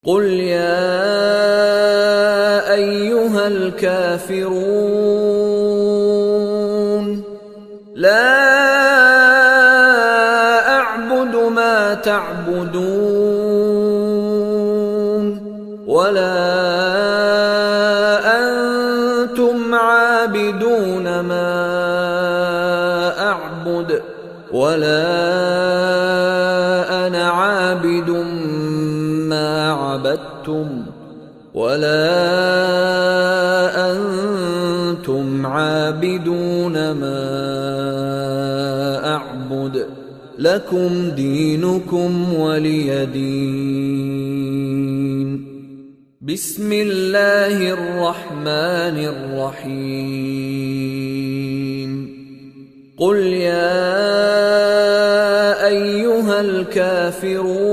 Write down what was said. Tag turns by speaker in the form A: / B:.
A: قل يا أيها الكافرون لا أعبد ما تعبدون ولا أنتم عابدون ما أعبد ولا أنا عابد ما عبدتم ولا أنتم عابدون ما أعبد لكم دينكم ولي دين. بسم الله الرحمن الرحيم قل يا أيها الكافرون